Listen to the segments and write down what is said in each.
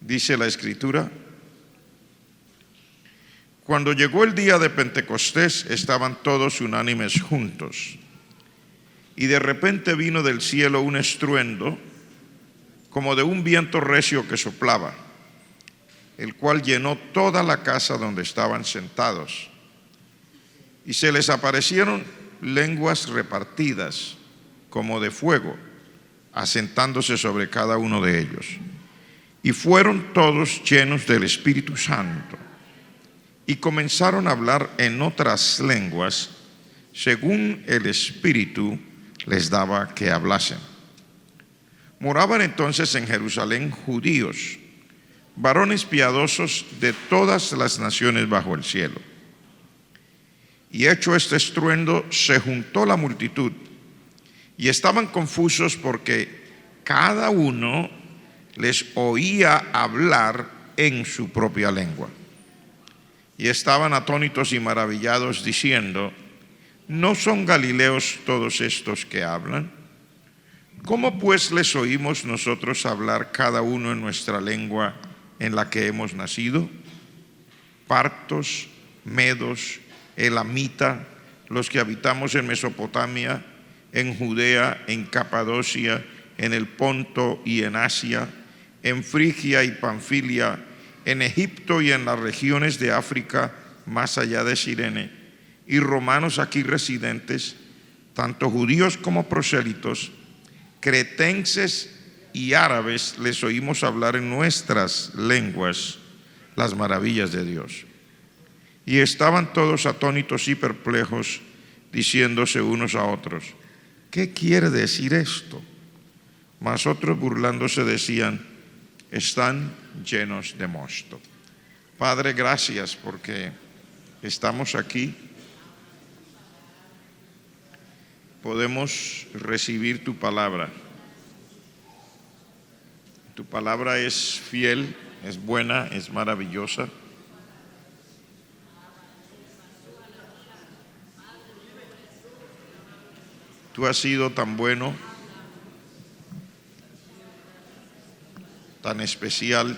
Dice la Escritura: cuando llegó el día de Pentecostés, estaban todos unánimes juntos. Y de repente vino del cielo un estruendo, como de un viento recio que soplaba, el cual llenó toda la casa donde estaban sentados. Y se les aparecieron lenguas repartidas, como de fuego, asentándose sobre cada uno de ellos. Y fueron todos llenos del Espíritu Santo, y comenzaron a hablar en otras lenguas, según el Espíritu les daba que hablasen. Moraban entonces en Jerusalén judíos, varones piadosos de todas las naciones bajo el cielo. Y hecho este estruendo, se juntó la multitud, y estaban confusos porque cada uno les oía hablar en su propia lengua. Y estaban atónitos y maravillados, diciendo: ¿no son galileos todos estos que hablan? ¿Cómo pues les oímos nosotros hablar cada uno en nuestra lengua en la que hemos nacido? Partos, medos, elamita, los que habitamos en Mesopotamia, en Judea, en Capadocia, en el Ponto y en Asia, en Frigia y Panfilia, en Egipto y en las regiones de África más allá de Cirene, y romanos aquí residentes, tanto judíos como prosélitos, cretenses y árabes, les oímos hablar en nuestras lenguas las maravillas de Dios. Y estaban todos atónitos y perplejos, diciéndose unos a otros: ¿qué quiere decir esto? Mas otros, burlándose, decían: están llenos de mosto. Padre, gracias porque estamos aquí. Podemos recibir tu palabra. Tu palabra es fiel, es buena, es maravillosa. Tú has sido tan bueno, tan especial.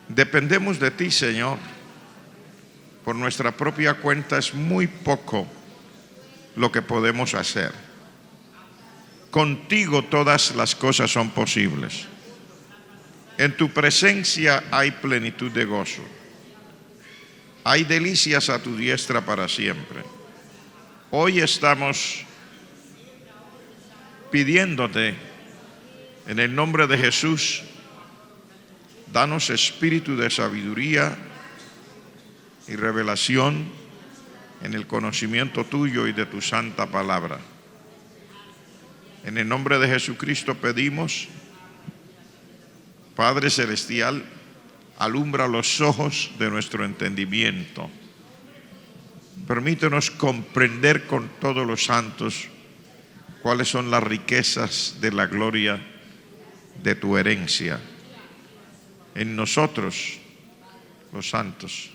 Dependemos de ti, Señor. Por nuestra propia cuenta es muy poco lo que podemos hacer. Contigo todas las cosas son posibles. En tu presencia hay plenitud de gozo. Hay delicias a tu diestra para siempre. Hoy estamos pidiéndote, en el nombre de Jesús, danos espíritu de sabiduría y revelación en el conocimiento tuyo y de tu santa palabra. En el nombre de Jesucristo pedimos, Padre Celestial, alumbra los ojos de nuestro entendimiento. Permítenos comprender con todos los santos cuáles son las riquezas de la gloria de tu herencia en nosotros, los santos.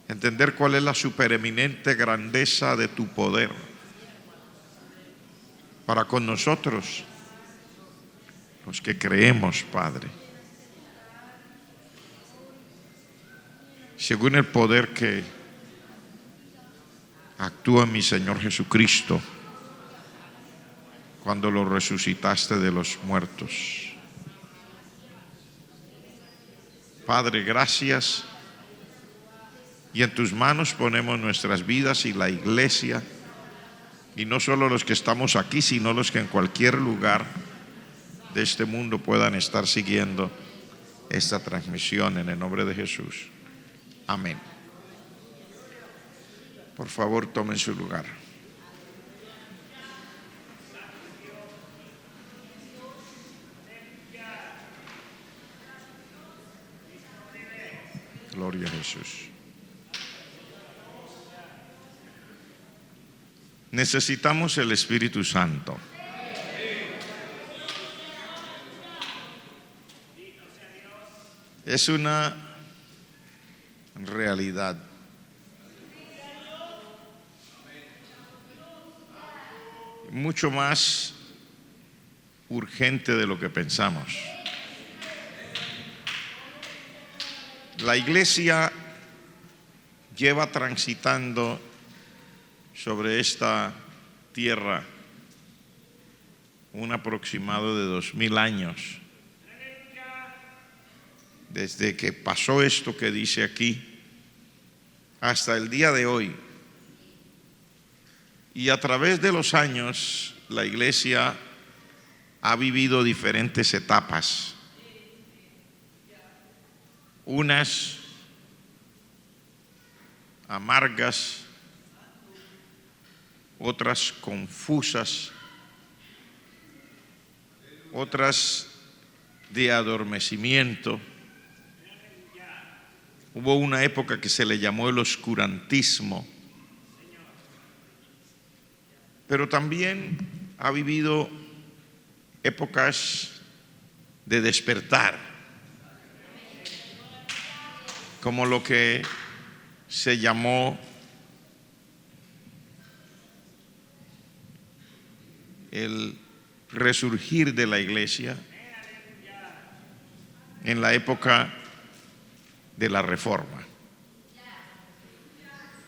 Entender cuál es la supereminente grandeza de tu poder para con nosotros, los que creemos, Padre, según el poder que actúa en mi Señor Jesucristo cuando lo resucitaste de los muertos. Padre, gracias. Y en tus manos ponemos nuestras vidas y la iglesia, y no solo los que estamos aquí, sino los que en cualquier lugar de este mundo puedan estar siguiendo esta transmisión, en el nombre de Jesús. Amén. Por favor, tomen su lugar. Gloria a Jesús. Necesitamos el Espíritu Santo. Es una realidad. Mucho más urgente de lo que pensamos. La iglesia lleva transitando sobre esta tierra un aproximado de 2000 años, desde que pasó esto que dice aquí hasta el día de hoy. Y a través de los años la iglesia ha vivido diferentes etapas, unas amargas, otras confusas, otras de adormecimiento. Hubo una época que se le llamó el oscurantismo, pero también ha vivido épocas de despertar, como lo que se llamó el resurgir de la iglesia en la época de la Reforma.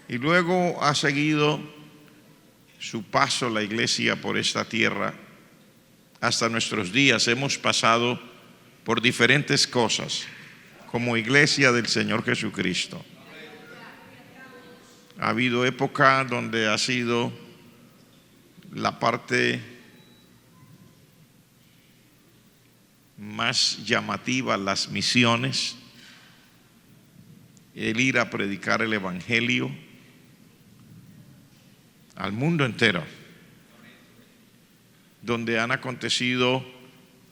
Y luego ha seguido su paso la iglesia por esta tierra hasta nuestros días. Hemos pasado por diferentes cosas como iglesia del Señor Jesucristo. Ha habido época donde ha sido la parte más llamativa, las misiones, el ir a predicar el evangelio al mundo entero, donde han acontecido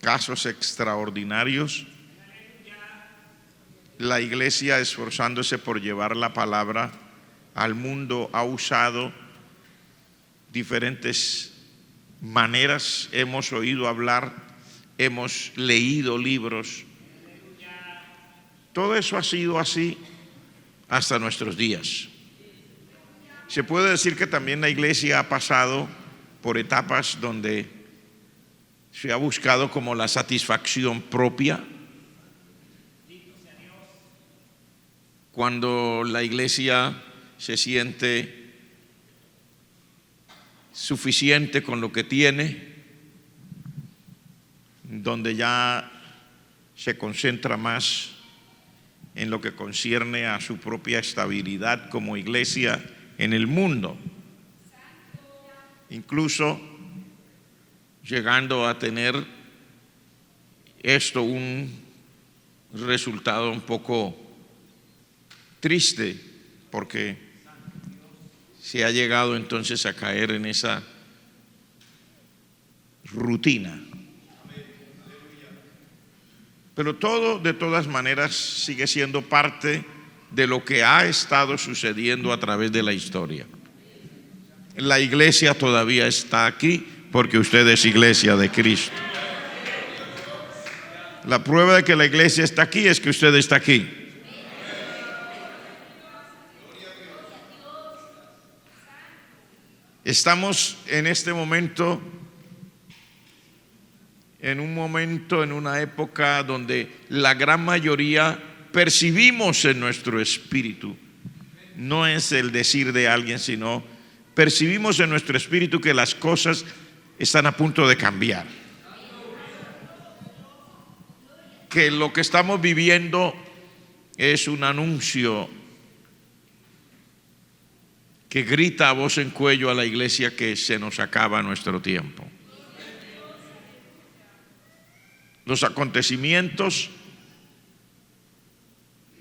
casos extraordinarios. La iglesia, esforzándose por llevar la palabra al mundo, ha usado diferentes maneras. Hemos oído hablar, hemos leído libros. Todo eso ha sido así hasta nuestros días. Se puede decir que también la iglesia ha pasado por etapas donde se ha buscado como la satisfacción propia. Cuando la iglesia se siente suficiente con lo que tiene, donde ya se concentra más en lo que concierne a su propia estabilidad como iglesia en el mundo, incluso llegando a tener esto un resultado un poco triste, porque se ha llegado entonces a caer en esa rutina. Pero todo, de todas maneras, sigue siendo parte de lo que ha estado sucediendo a través de la historia. La iglesia todavía está aquí porque usted es iglesia de Cristo. La prueba de que la iglesia está aquí es que usted está aquí. Estamos en este momento, en una época donde la gran mayoría percibimos en nuestro espíritu, no es el decir de alguien, sino percibimos en nuestro espíritu que las cosas están a punto de cambiar, que lo que estamos viviendo es un anuncio que grita a voz en cuello a la iglesia que se nos acaba nuestro tiempo. Los acontecimientos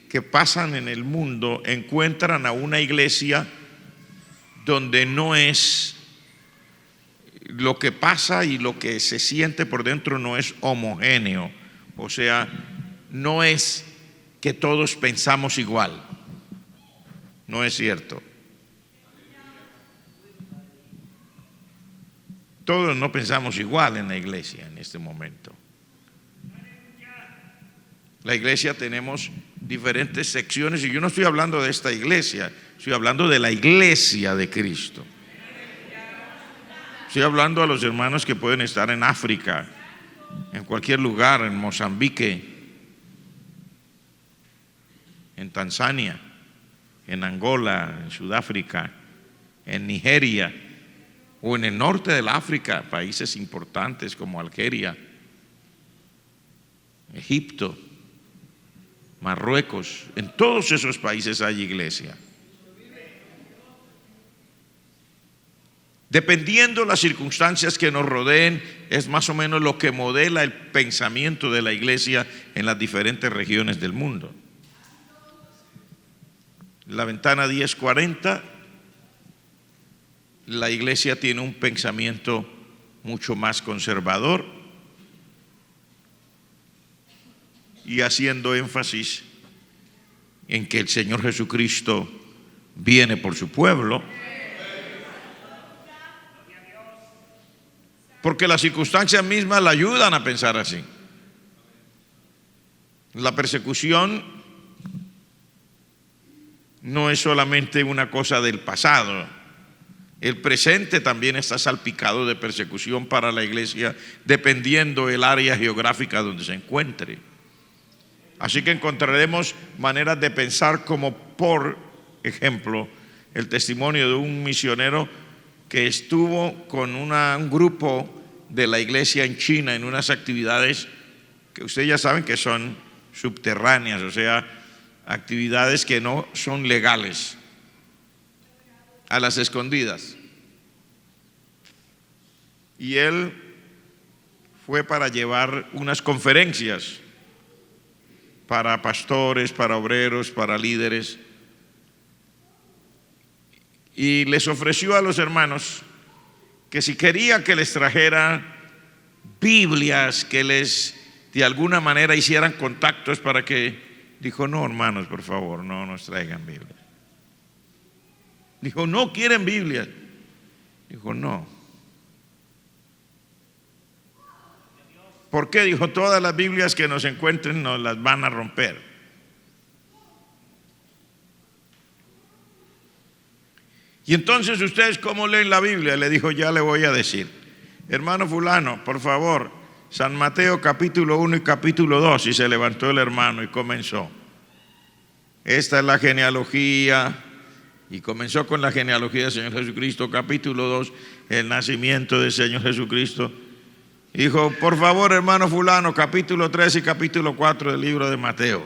que pasan en el mundo encuentran a una iglesia donde no es lo que pasa y lo que se siente por dentro no es homogéneo, o sea, no es que todos pensamos igual, no es cierto. Todos no pensamos igual en la iglesia en este momento. La iglesia tenemos diferentes secciones y yo no estoy hablando de esta iglesia, estoy hablando de la iglesia de Cristo. Estoy hablando a los hermanos que pueden estar en África, en cualquier lugar, en Mozambique, en Tanzania, en Angola, en Sudáfrica, en Nigeria o en el norte del África, países importantes como Algeria, Egipto, Marruecos, en todos esos países hay iglesia. Dependiendo las circunstancias que nos rodeen, es más o menos lo que modela el pensamiento de la iglesia en las diferentes regiones del mundo. La Ventana 1040, la iglesia tiene un pensamiento mucho más conservador y haciendo énfasis en que el Señor Jesucristo viene por su pueblo, porque las circunstancias mismas la ayudan a pensar así. La persecución no es solamente una cosa del pasado, el presente también está salpicado de persecución para la iglesia, dependiendo el área geográfica donde se encuentre. Así que encontraremos maneras de pensar como, por ejemplo, el testimonio de un misionero que estuvo con un grupo de la iglesia en China en unas actividades que ustedes ya saben que son subterráneas, o sea, actividades que no son legales, a las escondidas. Y él fue para llevar unas conferencias para pastores, para obreros, para líderes, y les ofreció a los hermanos que si quería que les trajera Biblias, que les de alguna manera hicieran contactos para que, dijo, no hermanos, por favor, no nos traigan Biblias. Dijo, no quieren Biblia. Dijo, no. ¿Por qué? Dijo, todas las Biblias que nos encuentren nos las van a romper. Y entonces, ¿ustedes cómo leen la Biblia? Le dijo, ya le voy a decir. Hermano fulano, por favor, San Mateo capítulo 1 y capítulo 2. Y se levantó el hermano y comenzó. Esta es la genealogía. Y comenzó con la genealogía del Señor Jesucristo, capítulo 2, el nacimiento del Señor Jesucristo. Dijo, por favor, hermano fulano, capítulo 3 y capítulo 4 del libro de Mateo.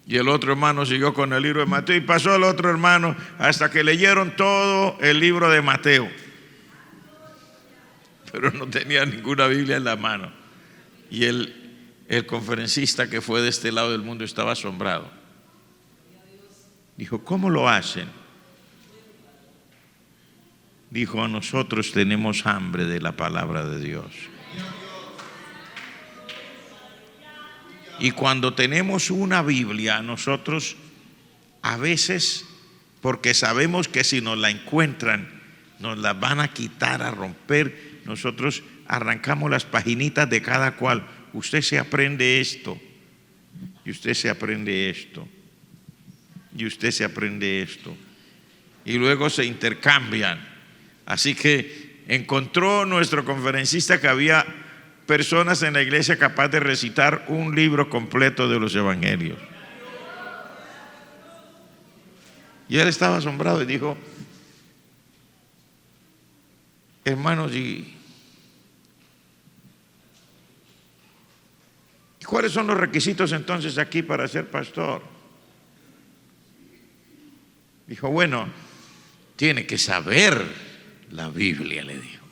Y el otro hermano siguió con el libro de Mateo y pasó el otro hermano hasta que leyeron todo el libro de Mateo. Pero no tenía ninguna Biblia en la mano. Y el conferencista que fue de este lado del mundo estaba asombrado. Dijo, ¿cómo lo hacen? Dijo, nosotros tenemos hambre de la palabra de Dios. Y cuando tenemos una Biblia, nosotros a veces, porque sabemos que si nos la encuentran, nos la van a quitar, a romper, nosotros arrancamos las paginitas de cada cual. Usted se aprende esto, y usted se aprende esto, y usted se aprende esto, y luego se intercambian. Así que encontró nuestro conferencista que había personas en la iglesia capaces de recitar un libro completo de los evangelios. Y él estaba asombrado y dijo, hermanos, ¿y cuáles son los requisitos entonces aquí para ser pastor? Dijo, bueno, tiene que saber la Biblia, le dijo.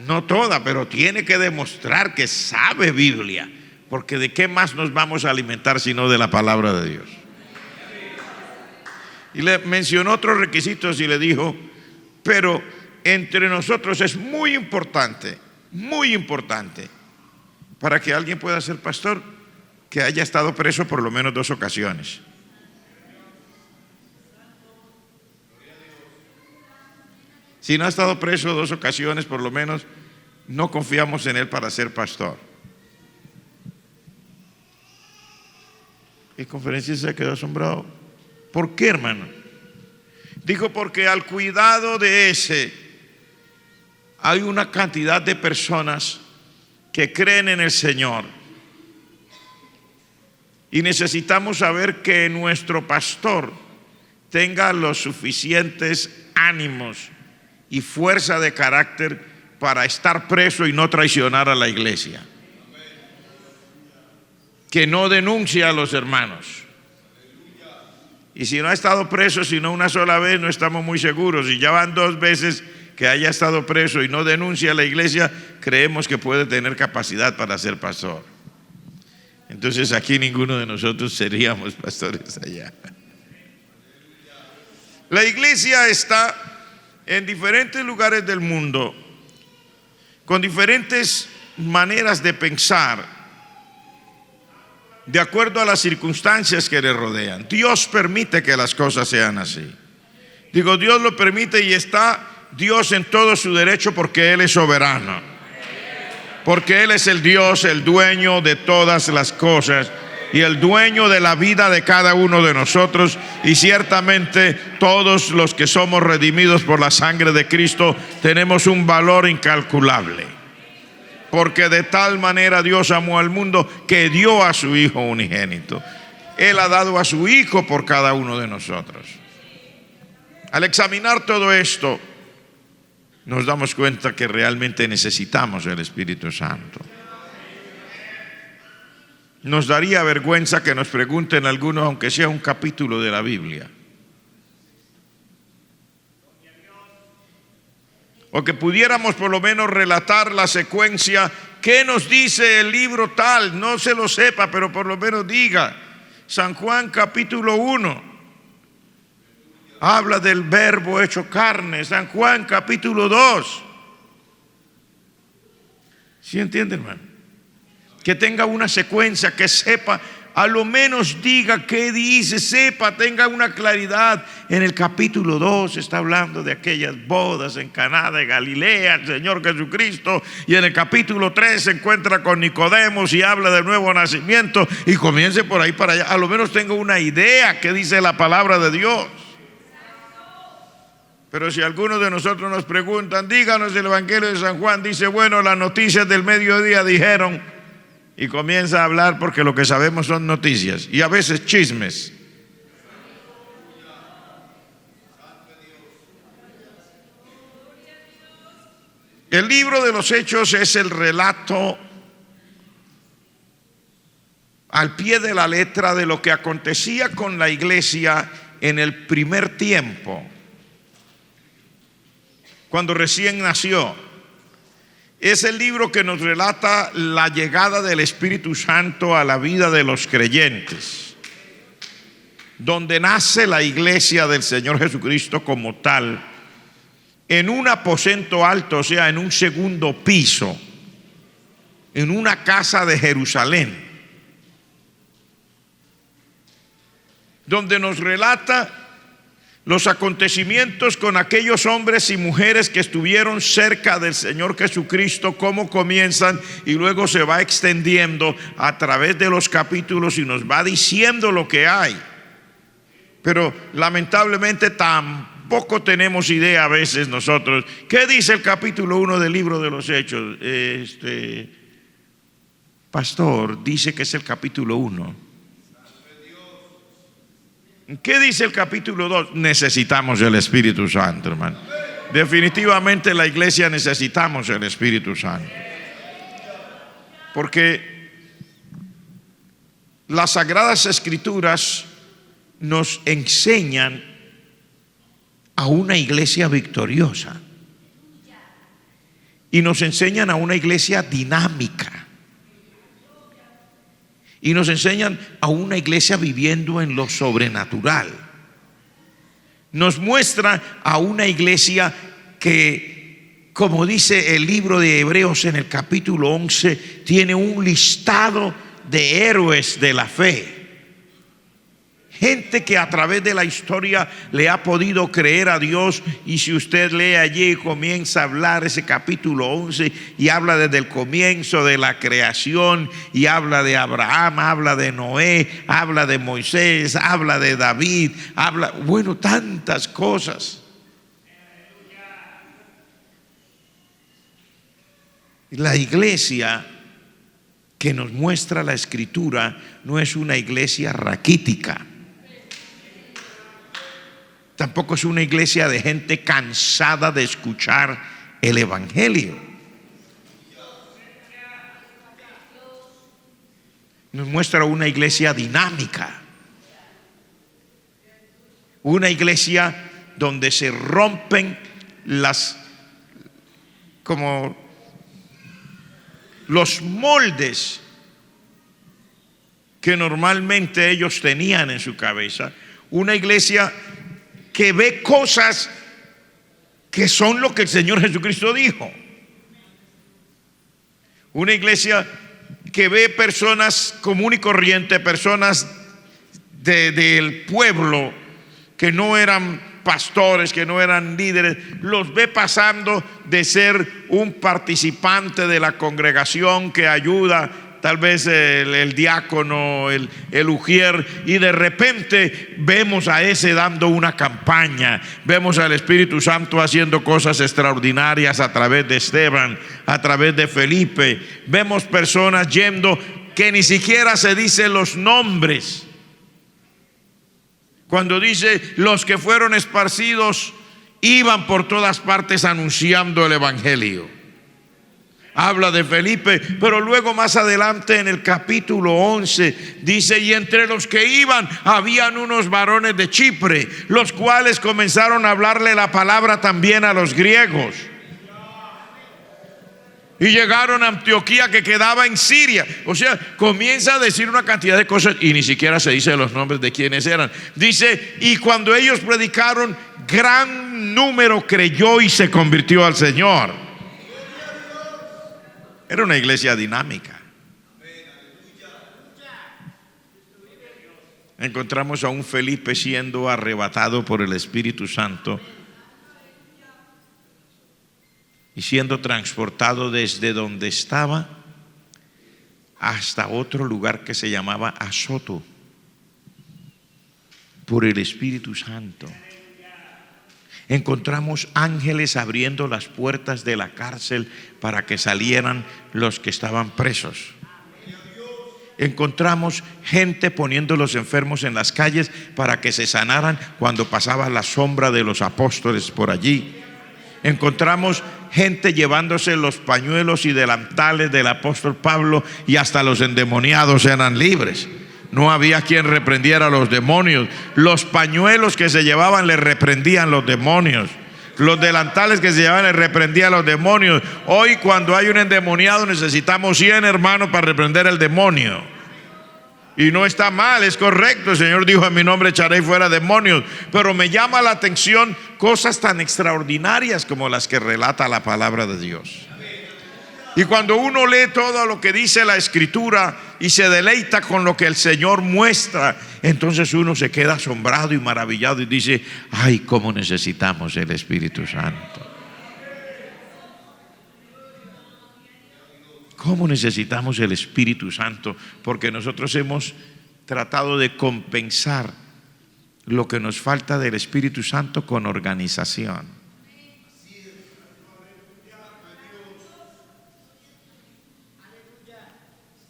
No toda, pero tiene que demostrar que sabe Biblia, porque ¿de qué más nos vamos a alimentar sino de la palabra de Dios? Y le mencionó otros requisitos y le dijo, pero entre nosotros es muy importante, para que alguien pueda ser pastor, que haya estado preso por lo menos 2 ocasiones. Si no ha estado preso 2 ocasiones, por lo menos, no confiamos en él para ser pastor. El conferencista se quedó asombrado. ¿Por qué, hermano? Dijo, porque al cuidado de ese hay una cantidad de personas que creen en el Señor. Y necesitamos saber que nuestro pastor tenga los suficientes ánimos y fuerza de carácter para estar preso y no traicionar a la iglesia. Que no denuncie a los hermanos. Y si no ha estado preso, sino una sola vez, no estamos muy seguros. Si ya van 2 veces que haya estado preso y no denuncia a la iglesia, creemos que puede tener capacidad para ser pastor. Entonces aquí ninguno de nosotros seríamos pastores allá. La iglesia está en diferentes lugares del mundo, con diferentes maneras de pensar, de acuerdo a las circunstancias que le rodean. Dios permite que las cosas sean así. Digo, Dios lo permite y está Dios en todo su derecho porque Él es soberano. Porque Él es el Dios, el dueño de todas las cosas y el dueño de la vida de cada uno de nosotros. Y ciertamente todos los que somos redimidos por la sangre de Cristo tenemos un valor incalculable. Porque de tal manera Dios amó al mundo que dio a su Hijo unigénito. Él ha dado a su Hijo por cada uno de nosotros. Al examinar todo esto, nos damos cuenta que realmente necesitamos el Espíritu Santo. Nos daría vergüenza que nos pregunten algunos, aunque sea un capítulo de la Biblia. O que pudiéramos por lo menos relatar la secuencia. ¿Qué nos dice el libro tal? No se lo sepa, pero por lo menos diga. San Juan capítulo 1. Habla del verbo hecho carne. San Juan capítulo 2. ¿Sí entiende, hermano? Que tenga una secuencia, que sepa, a lo menos diga qué dice, sepa, tenga una claridad. En el capítulo 2 está hablando de aquellas bodas en Caná de Galilea, el Señor Jesucristo. Y en el capítulo 3 se encuentra con Nicodemos y habla del nuevo nacimiento. Y comience por ahí para allá. A lo menos tenga una idea qué dice la palabra de Dios. Pero si algunos de nosotros nos preguntan, díganos el Evangelio de San Juan, dice, bueno, las noticias del mediodía dijeron, y comienza a hablar porque lo que sabemos son noticias y a veces chismes. El libro de los Hechos es el relato al pie de la letra de lo que acontecía con la iglesia en el primer tiempo, cuando recién nació. Es el libro que nos relata la llegada del Espíritu Santo a la vida de los creyentes, donde nace la iglesia del Señor Jesucristo como tal, en un aposento alto, o sea, en un segundo piso, en una casa de Jerusalén, donde nos relata los acontecimientos con aquellos hombres y mujeres que estuvieron cerca del Señor Jesucristo, cómo comienzan y luego se va extendiendo a través de los capítulos y nos va diciendo lo que hay. Pero lamentablemente tampoco tenemos idea a veces nosotros. ¿Qué dice el capítulo 1 del libro de los Hechos? Pastor, dice que es el capítulo 1. ¿Qué dice el capítulo 2? Necesitamos el Espíritu Santo, hermano. Definitivamente la iglesia necesitamos el Espíritu Santo. Porque las Sagradas Escrituras nos enseñan a una iglesia victoriosa. Y nos enseñan a una iglesia dinámica. Y nos enseñan a una iglesia viviendo en lo sobrenatural. Nos muestra a una iglesia que, como dice el libro de Hebreos en el capítulo 11, tiene un listado de héroes de la fe. Gente que a través de la historia le ha podido creer a Dios. Y si usted lee allí y comienza a hablar ese capítulo 11 y habla desde el comienzo de la creación y habla de Abraham, habla de Noé, habla de Moisés, habla de David, habla, bueno, tantas cosas. La iglesia que nos muestra la Escritura no es una iglesia raquítica. Tampoco es una iglesia de gente cansada de escuchar el Evangelio. Nos muestra una iglesia dinámica. Una iglesia donde se rompen como los moldes que normalmente ellos tenían en su cabeza. Una iglesia que ve cosas que son lo que el Señor Jesucristo dijo. Una iglesia que ve personas común y corriente, personas del pueblo que no eran pastores, que no eran líderes, los ve pasando de ser un participante de la congregación que ayuda, tal vez el diácono, el ujier, y de repente vemos a ese dando una campaña, vemos al Espíritu Santo haciendo cosas extraordinarias a través de Esteban, a través de Felipe, vemos personas yendo que ni siquiera se dicen los nombres. Cuando dice los que fueron esparcidos iban por todas partes anunciando el Evangelio. Habla de Felipe, pero luego más adelante en el capítulo 11 dice: y entre los que iban habían unos varones de Chipre, los cuales comenzaron a hablarle la palabra también a los griegos. Y llegaron a Antioquía, que quedaba en Siria. O sea, comienza a decir una cantidad de cosas y ni siquiera se dice los nombres de quienes eran. Dice: y cuando ellos predicaron, gran número creyó y se convirtió al Señor. Era una iglesia dinámica. Encontramos a un Felipe siendo arrebatado por el Espíritu Santo y siendo transportado desde donde estaba hasta otro lugar que se llamaba Azoto por el Espíritu Santo. Encontramos ángeles abriendo las puertas de la cárcel para que salieran los que estaban presos. Encontramos gente poniendo los enfermos en las calles para que se sanaran cuando pasaba la sombra de los apóstoles por allí. Encontramos gente llevándose los pañuelos y delantales del apóstol Pablo, y hasta los endemoniados eran libres. No había quien reprendiera a los demonios. Los pañuelos que se llevaban le reprendían los demonios. Los delantales que se llevaban le reprendían a los demonios. Hoy, cuando hay un endemoniado, necesitamos 100 hermanos para reprender el demonio. Y no está mal, es correcto. El Señor dijo: en mi nombre echaré fuera demonios. Pero me llama la atención cosas tan extraordinarias como las que relata la palabra de Dios. Y cuando uno lee todo lo que dice la Escritura y se deleita con lo que el Señor muestra, entonces uno se queda asombrado y maravillado y dice: ay, cómo necesitamos el Espíritu Santo. ¿Cómo necesitamos el Espíritu Santo? Porque nosotros hemos tratado de compensar lo que nos falta del Espíritu Santo con organización.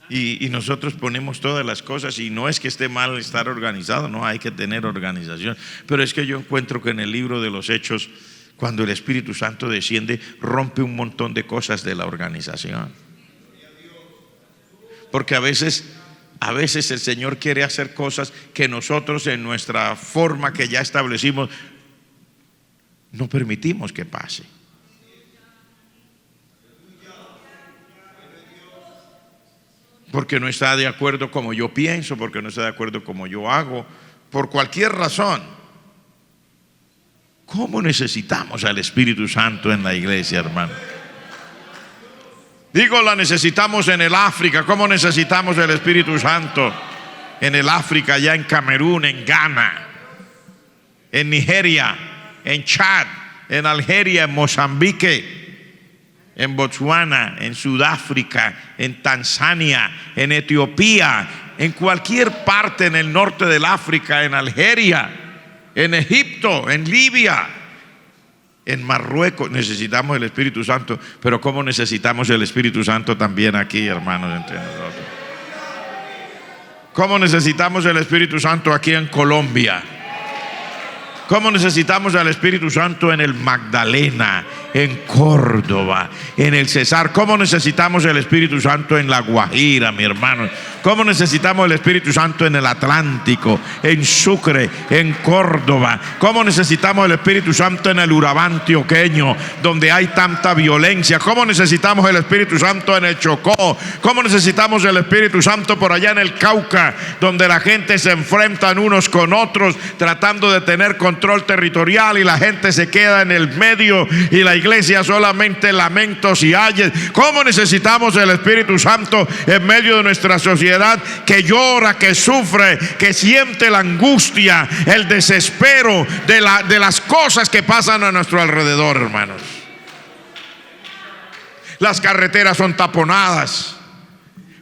Y nosotros ponemos todas las cosas, y no es que esté mal estar organizado, no, hay que tener organización. Pero es que yo encuentro que en el libro de los Hechos, cuando el Espíritu Santo desciende, rompe un montón de cosas de la organización. Porque a veces el Señor quiere hacer cosas que nosotros, en nuestra forma que ya establecimos, no permitimos que pase. Porque no está de acuerdo como yo pienso, porque no está de acuerdo como yo hago, por cualquier razón. ¿Cómo necesitamos al Espíritu Santo en la iglesia, hermano? Digo, la necesitamos en el África. ¿Cómo necesitamos el Espíritu Santo en el África? Allá en Camerún, en Ghana, en Nigeria, en Chad, en Algeria, en Mozambique, en Botswana, en Sudáfrica, en Tanzania, en Etiopía, en cualquier parte en el norte del África, en Algeria, en Egipto, en Libia. En Marruecos necesitamos el Espíritu Santo, pero ¿cómo necesitamos el Espíritu Santo también aquí, hermanos, entre nosotros? ¿Cómo necesitamos el Espíritu Santo aquí en Colombia? ¿Cómo necesitamos el Espíritu Santo en el Magdalena, en Córdoba, en el Cesar? ¿Cómo necesitamos el Espíritu Santo en La Guajira, mi hermano? ¿Cómo necesitamos el Espíritu Santo en el Atlántico, en Sucre, en Córdoba? ¿Cómo necesitamos el Espíritu Santo en el Urabá antioqueño, donde hay tanta violencia? ¿Cómo necesitamos el Espíritu Santo en el Chocó? ¿Cómo necesitamos el Espíritu Santo por allá en el Cauca, donde la gente se enfrentan unos con otros, tratando de tener control territorial, y la gente se queda en el medio y la iglesia solamente lamentos y ayes? ¿Cómo necesitamos el Espíritu Santo en medio de nuestra sociedad que llora, que sufre, que siente la angustia, el desespero de las cosas que pasan a nuestro alrededor, hermanos? Las carreteras son taponadas.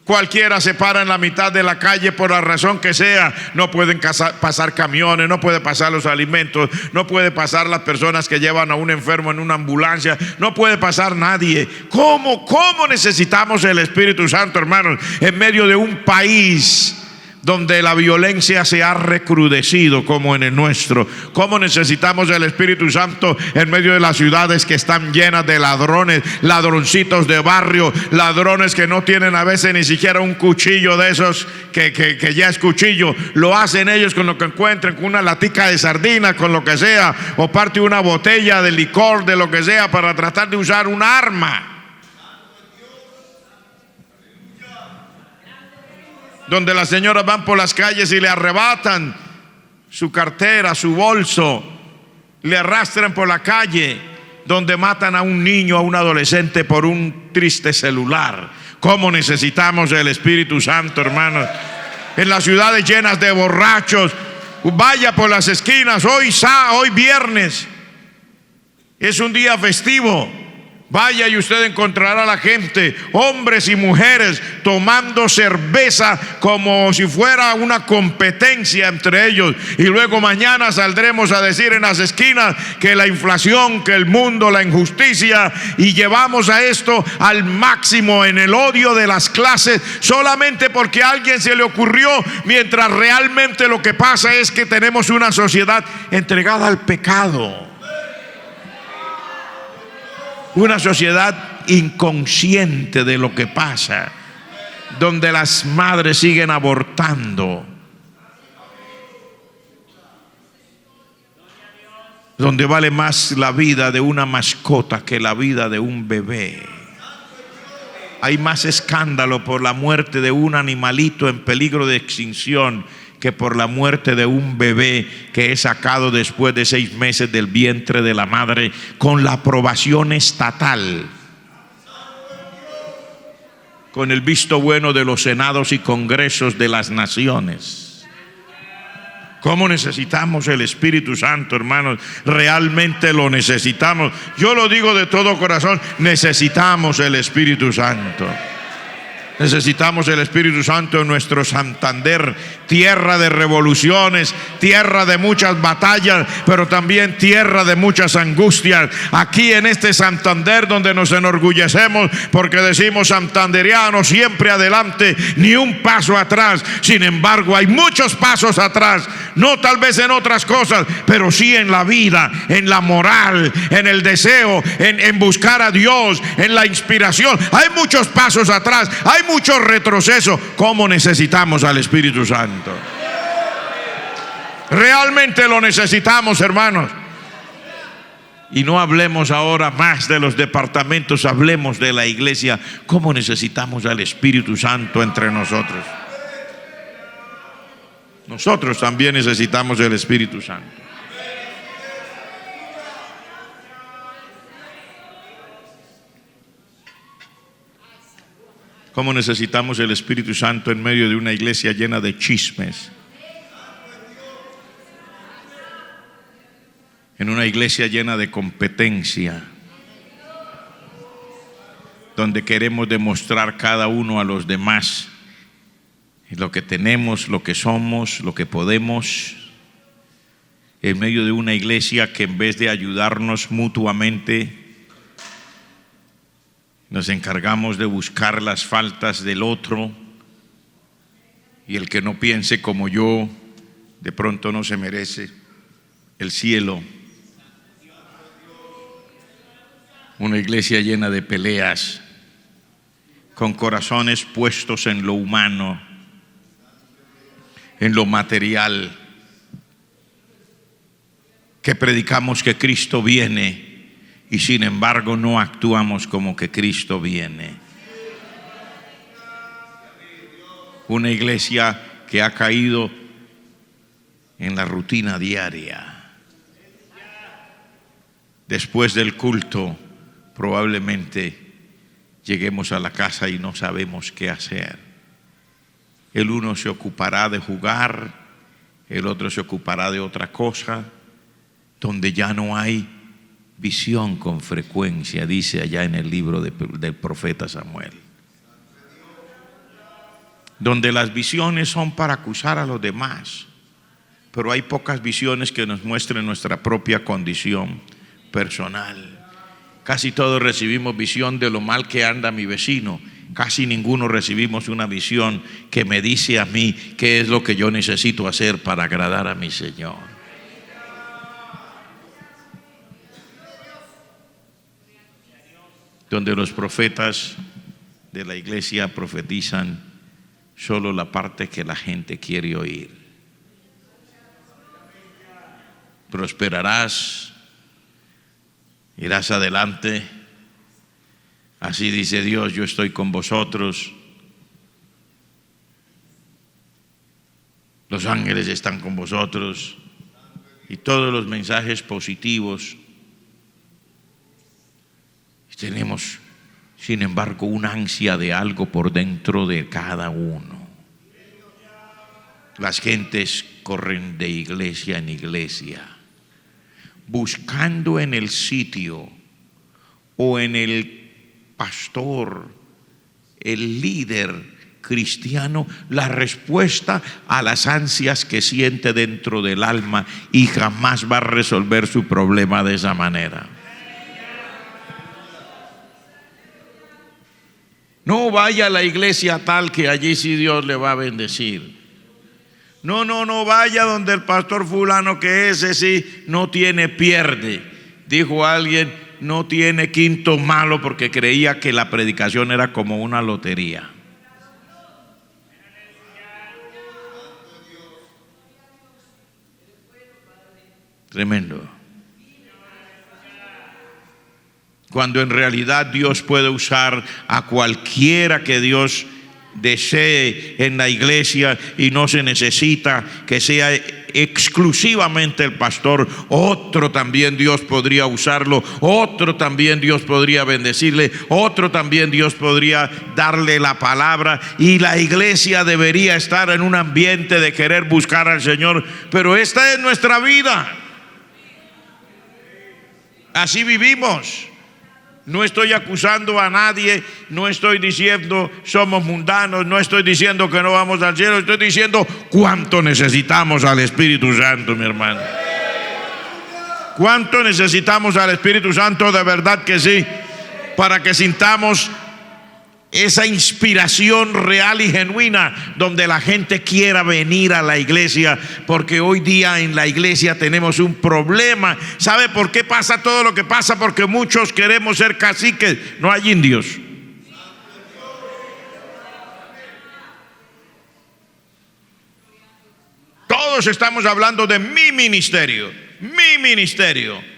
Cualquiera se para en la mitad de la calle por la razón que sea. No pueden pasar camiones, no puede pasar los alimentos, no puede pasar las personas que llevan a un enfermo en una ambulancia, no puede pasar nadie. ¿Cómo necesitamos el Espíritu Santo, hermanos, en medio de un país donde la violencia se ha recrudecido como en el nuestro? ¿Cómo necesitamos el Espíritu Santo en medio de las ciudades que están llenas de ladrones, ladroncitos de barrio, ladrones que no tienen a veces ni siquiera un cuchillo de esos que ya es cuchillo? Lo hacen ellos con lo que encuentren, con una latica de sardina, con lo que sea, o parte de una botella de licor, de lo que sea, para tratar de usar un arma. Donde las señoras van por las calles y le arrebatan su cartera, su bolso, le arrastran por la calle, donde matan a un niño, a un adolescente por un triste celular. ¿Cómo necesitamos el Espíritu Santo, hermanos? En las ciudades llenas de borrachos, vaya por las esquinas, hoy viernes, es un día festivo. Vaya y usted encontrará a la gente, hombres y mujeres, tomando cerveza como si fuera una competencia entre ellos. Y luego mañana saldremos a decir en las esquinas que la inflación, que el mundo, la injusticia, y llevamos a esto al máximo en el odio de las clases, solamente porque a alguien se le ocurrió, mientras realmente lo que pasa es que tenemos una sociedad entregada al pecado. Una sociedad inconsciente de lo que pasa, donde las madres siguen abortando, donde vale más la vida de una mascota que la vida de un bebé. Hay más escándalo por la muerte de un animalito en peligro de extinción que por la muerte de un bebé que es sacado después de 6 meses del vientre de la madre con la aprobación estatal, con el visto bueno de los senados y congresos de las naciones. ¿Cómo necesitamos el Espíritu Santo, hermanos? Realmente lo necesitamos. Yo lo digo de todo corazón, necesitamos el Espíritu Santo. Necesitamos el Espíritu Santo en nuestro Santander, tierra de revoluciones, tierra de muchas batallas, pero también tierra de muchas angustias. Aquí en este Santander, donde nos enorgullecemos porque decimos santanderianos, siempre adelante, ni un paso atrás. Sin embargo, hay muchos pasos atrás, no tal vez en otras cosas, pero sí en la vida, en la moral, en el deseo, en buscar a Dios, en la inspiración. Hay muchos pasos atrás, hay mucho retroceso. ¿Cómo necesitamos al Espíritu Santo? Realmente lo necesitamos, hermanos. Y no hablemos ahora más de los departamentos, hablemos de la iglesia. ¿Cómo necesitamos al Espíritu Santo entre nosotros? Nosotros también necesitamos el Espíritu Santo. ¿Cómo necesitamos el Espíritu Santo en medio de una iglesia llena de chismes? En una iglesia llena de competencia, donde queremos demostrar cada uno a los demás lo que tenemos, lo que somos, lo que podemos. en medio de una iglesia que en vez de ayudarnos mutuamente, nos encargamos de buscar las faltas del otro, y el que no piense como yo de pronto no se merece el cielo. Una iglesia llena de peleas, con corazones puestos en lo humano, en lo material, que predicamos que Cristo viene y sin embargo no actuamos como que Cristo viene. Una iglesia que ha caído en la rutina diaria. Después del culto, probablemente lleguemos a la casa y no sabemos qué hacer. El uno se ocupará de jugar, el otro se ocupará de otra cosa, donde ya no hay visión con frecuencia, dice allá en el libro del profeta Samuel. Donde las visiones son para acusar a los demás, pero hay pocas visiones que nos muestren nuestra propia condición personal. Casi todos recibimos visión de lo mal que anda mi vecino. Casi ninguno recibimos una visión que me dice a mí qué es lo que yo necesito hacer para agradar a mi Señor. Donde los profetas de la iglesia profetizan solo la parte que la gente quiere oír. Prosperarás, irás adelante, así dice Dios, yo estoy con vosotros, los ángeles están con vosotros, y todos los mensajes positivos. Tenemos, sin embargo, una ansia de algo por dentro de cada uno. Las gentes corren de iglesia en iglesia, buscando en el sitio o en el pastor, el líder cristiano, la respuesta a las ansias que siente dentro del alma, y jamás va a resolver su problema de esa manera. No vaya a la iglesia tal que allí sí Dios le va a bendecir. No vaya donde el pastor fulano, que ese sí no tiene pierde. Dijo alguien, no tiene quinto malo, porque creía que la predicación era como una lotería. Tremendo. Cuando en realidad Dios puede usar a cualquiera que Dios desee en la iglesia, y no se necesita que sea exclusivamente el pastor. Otro también Dios podría usarlo, otro también Dios podría bendecirle, otro también Dios podría darle la palabra, y la iglesia debería estar en un ambiente de querer buscar al Señor. Pero esta es nuestra vida, así vivimos. No estoy acusando a nadie, no estoy diciendo somos mundanos, no estoy diciendo que no vamos al cielo, estoy diciendo cuánto necesitamos al Espíritu Santo, mi hermano. Cuánto necesitamos al Espíritu Santo, de verdad que sí, para que sintamos esa inspiración real y genuina, donde la gente quiera venir a la iglesia. Porque hoy día en la iglesia tenemos un problema. ¿Sabe por qué pasa todo lo que pasa? Porque muchos queremos ser caciques, no hay indios. Todos estamos hablando de mi ministerio, mi ministerio.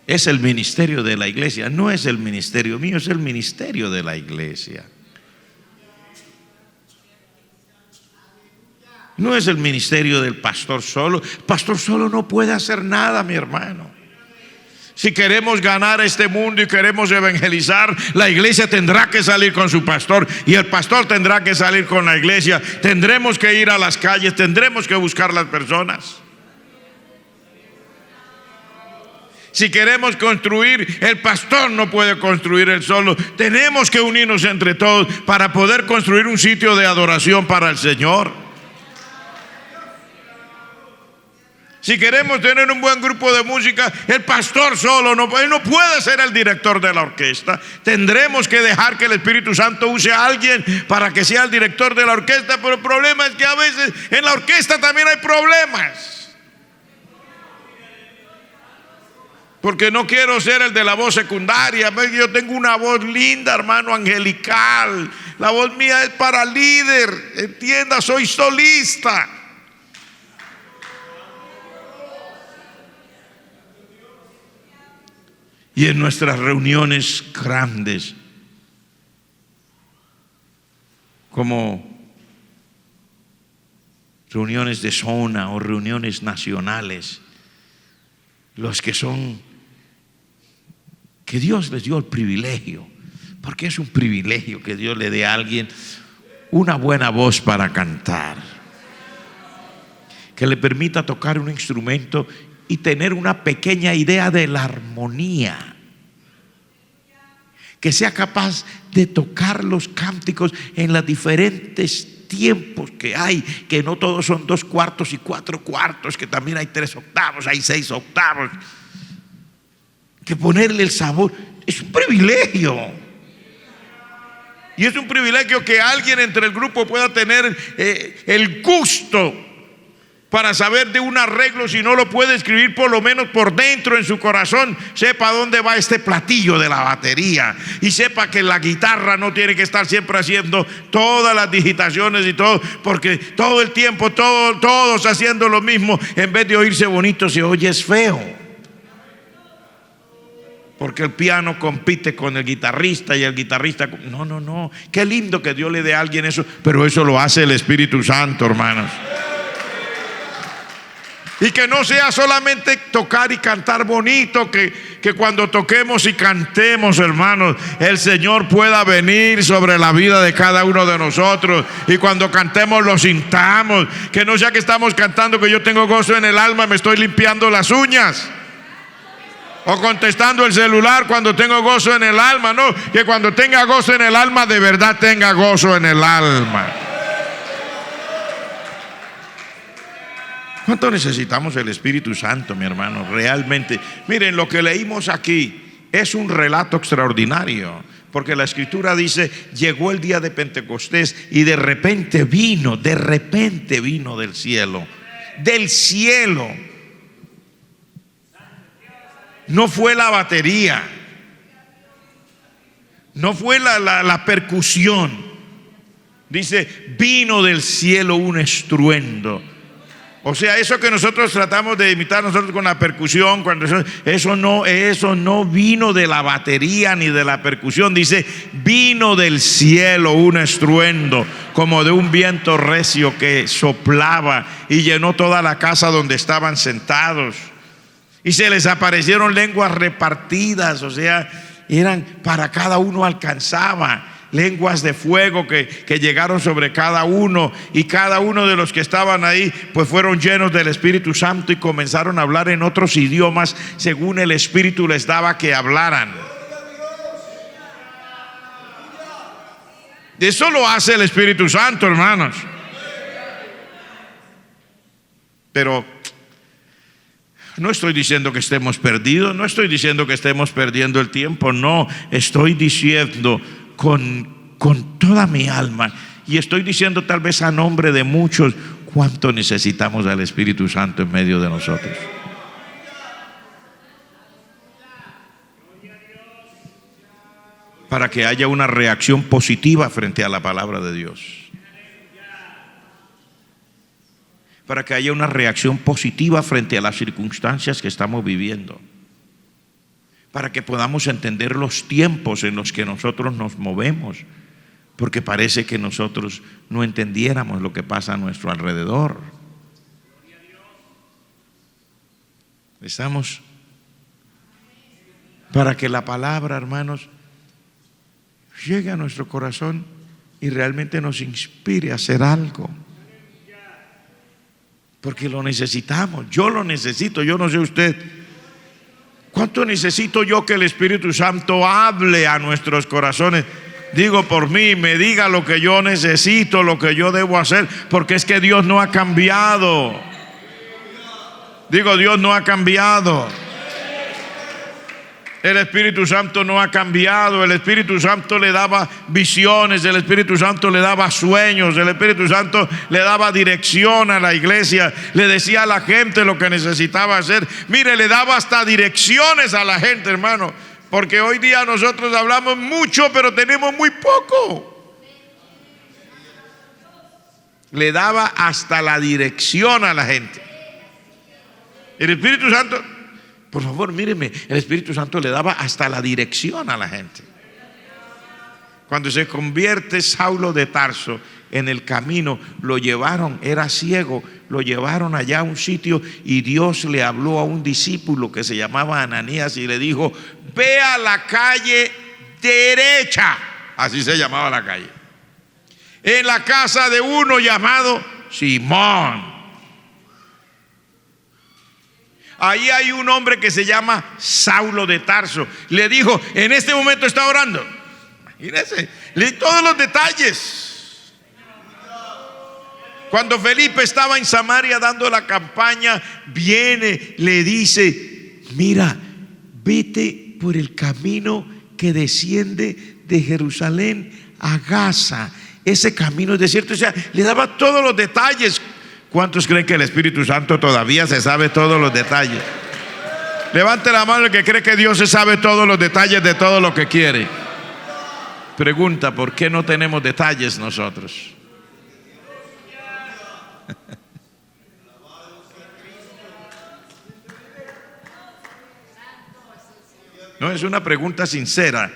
Es el ministerio de la iglesia, no es el ministerio mío, es el ministerio de la iglesia. No es el ministerio del pastor solo. El pastor solo no puede hacer nada, mi hermano. Si queremos ganar este mundo y queremos evangelizar, la iglesia tendrá que salir con su pastor, y el pastor tendrá que salir con la iglesia. Tendremos que ir a las calles, tendremos que buscar las personas. Si queremos construir, el pastor no puede construir él solo. Tenemos que unirnos entre todos para poder construir un sitio de adoración para el Señor. Si queremos tener un buen grupo de música, el pastor solo él no puede ser el director de la orquesta. Tendremos que dejar que el Espíritu Santo use a alguien para que sea el director de la orquesta. Pero el problema es que a veces en la orquesta también hay problemas. Porque no quiero ser el de la voz secundaria. Yo tengo una voz linda, hermano, angelical. La voz mía es para líder. Entienda, soy solista. Y en nuestras reuniones grandes, como reuniones de zona o reuniones nacionales, los que Dios les dio el privilegio, porque es un privilegio que Dios le dé a alguien una buena voz para cantar, que le permita tocar un instrumento y tener una pequeña idea de la armonía, que sea capaz de tocar los cánticos en los diferentes tiempos que hay, que no todos son 2 cuartos y 4 cuartos, que también hay 3 octavos, hay 6 octavos, que ponerle el sabor es un privilegio. Y es un privilegio que alguien entre el grupo pueda tener el gusto para saber de un arreglo. Si no lo puede escribir, por lo menos por dentro en su corazón sepa dónde va este platillo de la batería, y sepa que la guitarra no tiene que estar siempre haciendo todas las digitaciones y todo, porque todo el tiempo todos haciendo lo mismo, en vez de oírse bonito se oye feo, porque el piano compite con el guitarrista y el guitarrista no, qué lindo que Dios le dé a alguien eso, pero eso lo hace el Espíritu Santo, hermanos. Y que no sea solamente tocar y cantar bonito, que cuando toquemos y cantemos, hermanos, el Señor pueda venir sobre la vida de cada uno de nosotros, y cuando cantemos lo sintamos, que no sea que estamos cantando que yo tengo gozo en el alma, me estoy limpiando las uñas, o contestando el celular cuando tengo gozo en el alma. No, que cuando tenga gozo en el alma, de verdad tenga gozo en el alma. ¿Cuánto necesitamos el Espíritu Santo, mi hermano? Realmente, miren, lo que leímos aquí es un relato extraordinario, porque la Escritura dice: llegó el día de Pentecostés y de repente vino del cielo. Del cielo. No fue la batería, no fue la percusión. Dice: vino del cielo un estruendo. O sea, eso que nosotros tratamos de imitar nosotros con la percusión, eso no vino de la batería ni de la percusión. Dice: vino del cielo un estruendo, como de un viento recio que soplaba y llenó toda la casa donde estaban sentados. Y se les aparecieron lenguas repartidas, o sea, eran para cada uno alcanzaba. Lenguas de fuego que llegaron sobre cada uno, y cada uno de los que estaban ahí pues fueron llenos del Espíritu Santo y comenzaron a hablar en otros idiomas según el Espíritu les daba que hablaran. Eso lo hace el Espíritu Santo, hermanos. Pero no estoy diciendo que estemos perdidos, no estoy diciendo que estemos perdiendo el tiempo, no, estoy diciendo con toda mi alma, y estoy diciendo tal vez a nombre de muchos, cuánto necesitamos al Espíritu Santo en medio de nosotros. Para que haya una reacción positiva frente a la palabra de Dios. Para que haya una reacción positiva frente a las circunstancias que estamos viviendo. Para que podamos entender los tiempos en los que nosotros nos movemos, porque parece que nosotros no entendiéramos lo que pasa a nuestro alrededor. Estamos para que la palabra, hermanos, llegue a nuestro corazón y realmente nos inspire a hacer algo, porque lo necesitamos. Yo lo necesito, yo no sé usted. ¿Cuánto necesito yo que el Espíritu Santo hable a nuestros corazones? Digo por mí, me diga lo que yo necesito, lo que yo debo hacer, porque es que Dios no ha cambiado. Digo, Dios no ha cambiado. El Espíritu Santo no ha cambiado. El Espíritu Santo le daba visiones, el Espíritu Santo le daba sueños, el Espíritu Santo le daba dirección a la iglesia, le decía a la gente lo que necesitaba hacer. Mire, le daba hasta direcciones a la gente, hermano, porque hoy día nosotros hablamos mucho, pero tenemos muy poco. Le daba hasta la dirección a la gente. El Espíritu Santo, por favor, míreme, el Espíritu Santo le daba hasta la dirección a la gente. Cuando se convierte Saulo de Tarso en el camino, lo llevaron, era ciego, lo llevaron allá a un sitio y Dios le habló a un discípulo que se llamaba Ananías y le dijo: ve a la calle derecha, así se llamaba la calle, en la casa de uno llamado Simón. Ahí hay un hombre que se llama Saulo de Tarso. Le dijo, en este momento está orando. Imagínense, le di todos los detalles. Cuando Felipe estaba en Samaria dando la campaña, viene, le dice: mira, vete por el camino que desciende de Jerusalén a Gaza. Ese camino es desierto. O sea, le daba todos los detalles. ¿Cuántos creen que el Espíritu Santo todavía se sabe todos los detalles? Levante la mano el que cree que Dios se sabe todos los detalles de todo lo que quiere. Pregunta: ¿por qué no tenemos detalles nosotros? No, es una pregunta sincera.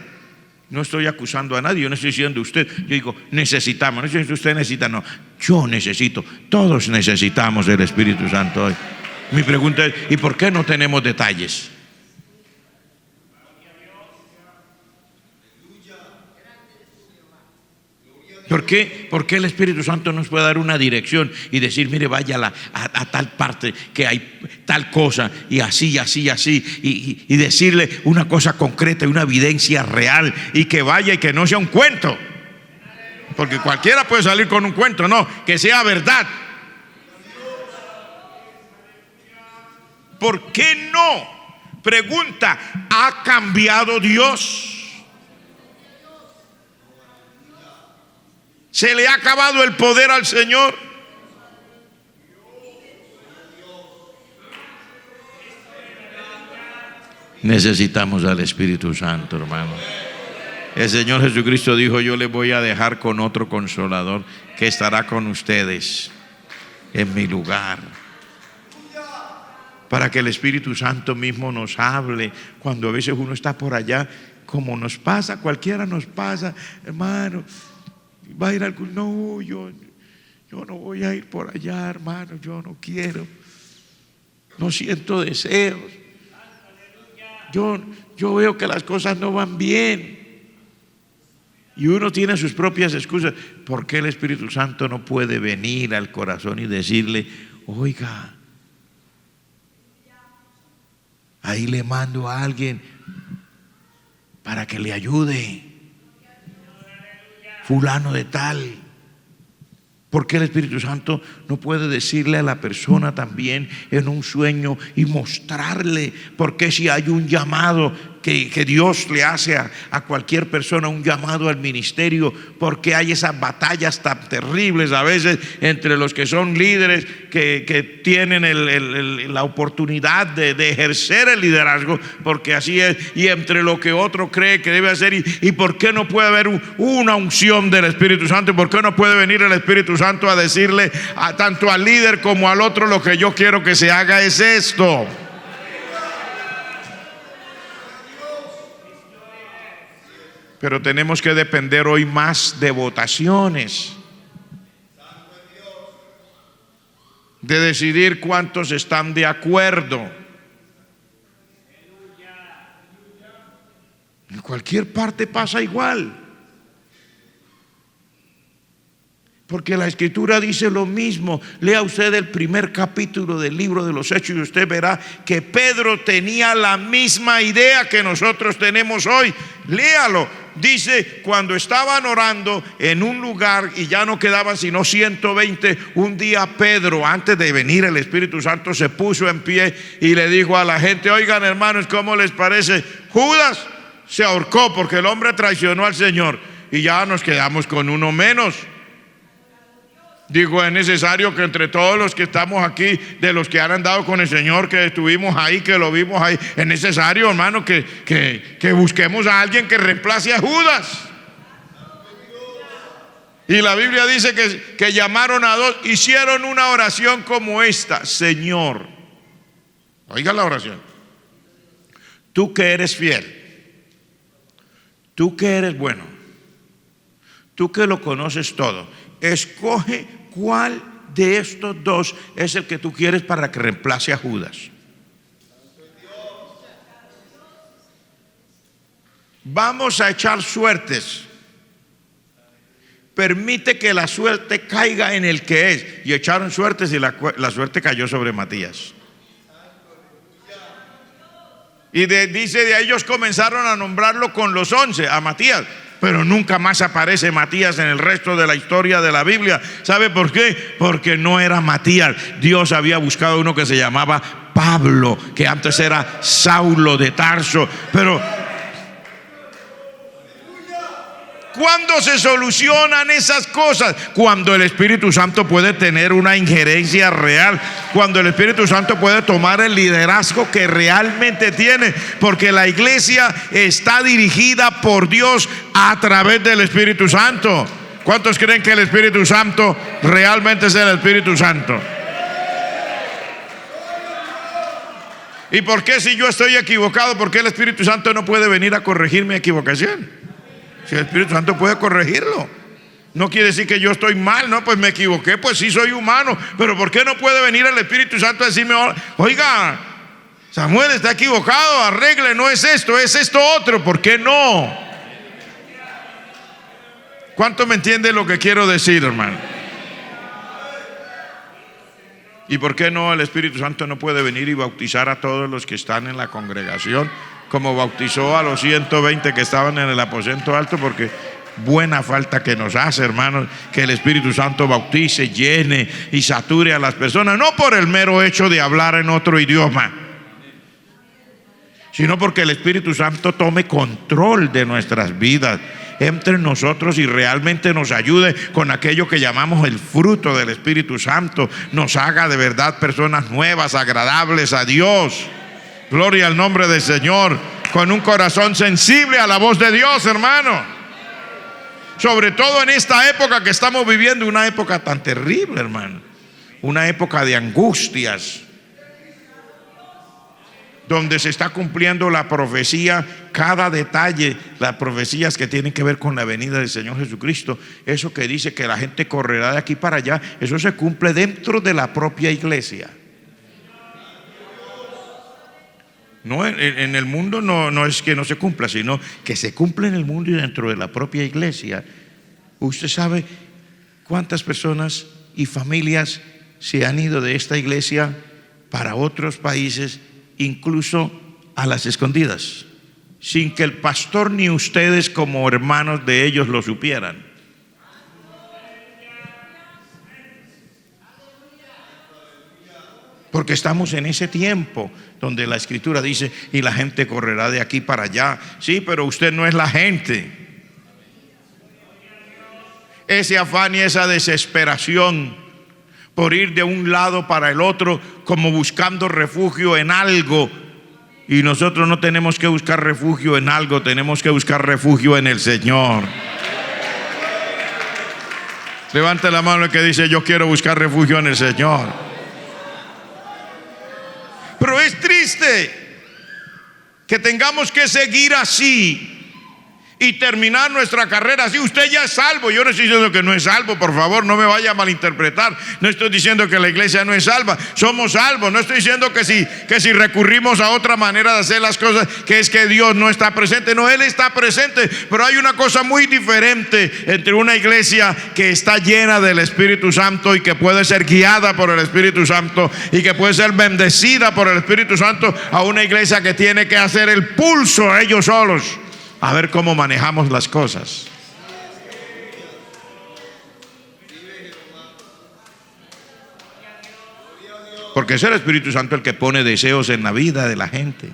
No estoy acusando a nadie, yo no estoy diciendo usted. Yo digo, necesitamos, no estoy diciendo usted necesita, no. Yo necesito, todos necesitamos el Espíritu Santo hoy. Mi pregunta es, ¿y por qué no tenemos detalles? ¿Por qué el Espíritu Santo nos puede dar una dirección y decir, mire, vaya a tal parte que hay tal cosa y así, así, así, y decirle una cosa concreta y una evidencia real, y que vaya y que no sea un cuento? Porque cualquiera puede salir con un cuento, no, que sea verdad. ¿Por qué no? Pregunta: ¿ha cambiado Dios? ¿Se le ha acabado el poder al Señor? Necesitamos al Espíritu Santo, hermano. El Señor Jesucristo dijo: yo les voy a dejar con otro consolador que estará con ustedes en mi lugar, para que el Espíritu Santo mismo nos hable cuando a veces uno está por allá, como nos pasa, cualquiera nos pasa, hermano. Va a ir algún, no, yo no voy a ir por allá, hermano, yo no quiero, no siento deseos, yo veo que las cosas no van bien, y uno tiene sus propias excusas. ¿Por qué el Espíritu Santo no puede venir al corazón y decirle: oiga, ahí le mando a alguien para que le ayude, fulano de tal? ¿Por qué el Espíritu Santo no puede decirle a la persona también en un sueño y mostrarle? Porque si hay un llamado que Dios le hace a cualquier persona, un llamado al ministerio, porque hay esas batallas tan terribles a veces entre los que son líderes, que tienen la oportunidad de ejercer el liderazgo, porque así es, y entre lo que otro cree que debe hacer, y por qué no puede haber una unción del Espíritu Santo, y por qué no puede venir el Espíritu Santo a decirle tanto al líder como al otro: lo que yo quiero que se haga es esto. Pero tenemos que depender hoy más de votaciones, de decidir cuántos están de acuerdo. En cualquier parte pasa igual. Porque la Escritura dice lo mismo. Lea usted el primer capítulo del libro de los Hechos y usted verá que Pedro tenía la misma idea que nosotros tenemos hoy. Léalo. Dice, cuando estaban orando en un lugar y ya no quedaban sino 120, un día Pedro, antes de venir el Espíritu Santo, se puso en pie y le dijo a la gente: oigan, hermanos, ¿cómo les parece? Judas se ahorcó porque el hombre traicionó al Señor y ya nos quedamos con uno menos. Digo, es necesario que entre todos los que estamos aquí, de los que han andado con el Señor, que estuvimos ahí, que lo vimos ahí, es necesario, hermano, que busquemos a alguien que reemplace a Judas. Y la Biblia dice que llamaron a dos, hicieron una oración como esta: Señor, oiga la oración, tú que eres fiel, tú que eres bueno, tú que lo conoces todo, escoge cuál de estos dos es el que tú quieres para que reemplace a Judas. Vamos a echar suertes. Permite que la suerte caiga en el que es. Y echaron suertes y la suerte cayó sobre Matías. Y dice, de ellos comenzaron a nombrarlo con los 11, a Matías. Pero nunca más aparece Matías en el resto de la historia de la Biblia. ¿Sabe por qué? Porque no era Matías. Dios había buscado uno que se llamaba Pablo, que antes era Saulo de Tarso. Pero ¿cuándo se solucionan esas cosas? Cuando el Espíritu Santo puede tener una injerencia real, cuando el Espíritu Santo puede tomar el liderazgo que realmente tiene, porque la iglesia está dirigida por Dios a través del Espíritu Santo. ¿Cuántos creen que el Espíritu Santo realmente es el Espíritu Santo? ¿Y por qué, si yo estoy equivocado, por qué el Espíritu Santo no puede venir a corregir mi equivocación? Si el Espíritu Santo puede corregirlo. No quiere decir que yo estoy mal, no, pues me equivoqué, pues sí soy humano. Pero ¿por qué no puede venir el Espíritu Santo a decirme: oiga, Samuel está equivocado, arregle, no es esto otro? ¿Por qué no? ¿Cuánto me entiende lo que quiero decir, hermano? ¿Y por qué no el Espíritu Santo no puede venir y bautizar a todos los que están en la congregación, como bautizó a los 120 que estaban en el aposento alto? Porque buena falta que nos hace, hermanos, que el Espíritu Santo bautice, llene y sature a las personas, no por el mero hecho de hablar en otro idioma, sino porque el Espíritu Santo tome control de nuestras vidas, entre nosotros, y realmente nos ayude con aquello que llamamos el fruto del Espíritu Santo, nos haga de verdad personas nuevas, agradables a Dios. Gloria al nombre del Señor, con un corazón sensible a la voz de Dios, hermano. Sobre todo en esta época que estamos viviendo, una época tan terrible, hermano. Una época de angustias, donde se está cumpliendo la profecía, cada detalle, las profecías que tienen que ver con la venida del Señor Jesucristo. Eso que dice que la gente correrá de aquí para allá, eso se cumple dentro de la propia iglesia. No, en el mundo no es que no se cumpla, sino que se cumple en el mundo y dentro de la propia iglesia. Usted sabe cuántas personas y familias se han ido de esta iglesia para otros países, incluso a las escondidas, sin que el pastor ni ustedes como hermanos de ellos lo supieran. Porque estamos en ese tiempo donde la Escritura dice: y la gente correrá de aquí para allá. Sí, pero usted no es la gente. Ese afán y esa desesperación por ir de un lado para el otro, como buscando refugio en algo. Y nosotros no tenemos que buscar refugio en algo, tenemos que buscar refugio en el Señor. Levante la mano el que dice: yo quiero buscar refugio en el Señor. Pero es triste que tengamos que seguir así, y terminar nuestra carrera. Si usted ya es salvo, yo no estoy diciendo que no es salvo, por favor, no me vaya a malinterpretar. No estoy diciendo que la iglesia no es salva, somos salvos. No estoy diciendo que si recurrimos a otra manera de hacer las cosas, que es que Dios no está presente. No, Él está presente, pero hay una cosa muy diferente entre una iglesia que está llena del Espíritu Santo y que puede ser guiada por el Espíritu Santo y que puede ser bendecida por el Espíritu Santo, a una iglesia que tiene que hacer el pulso ellos solos, a ver cómo manejamos las cosas. Porque es el Espíritu Santo el que pone deseos en la vida de la gente.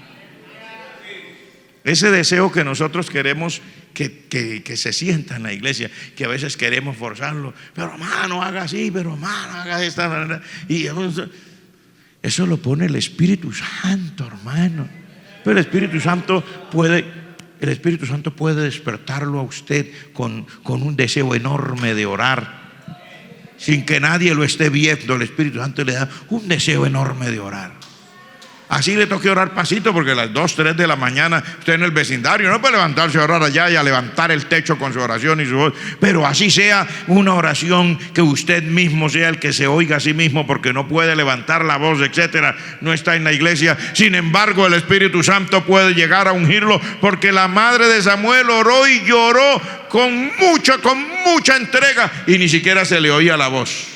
Ese deseo que nosotros queremos que se sienta en la iglesia, que a veces queremos forzarlo. Pero hermano, haga así, pero hermano, haga de esta manera. Y eso lo pone el Espíritu Santo, hermano. Pero el Espíritu Santo puede despertarlo a usted con un deseo enorme de orar, sin que nadie lo esté viendo. El Espíritu Santo le da un deseo enorme de orar. Así le toque orar pasito, porque a las 2, 3 de la mañana usted en el vecindario no puede levantarse a orar allá y a levantar el techo con su oración y su voz. Pero así sea una oración que usted mismo sea el que se oiga a sí mismo, porque no puede levantar la voz, etcétera, no está en la iglesia. Sin embargo, el Espíritu Santo puede llegar a ungirlo, porque la madre de Samuel oró y lloró con mucha entrega y ni siquiera se le oía la voz,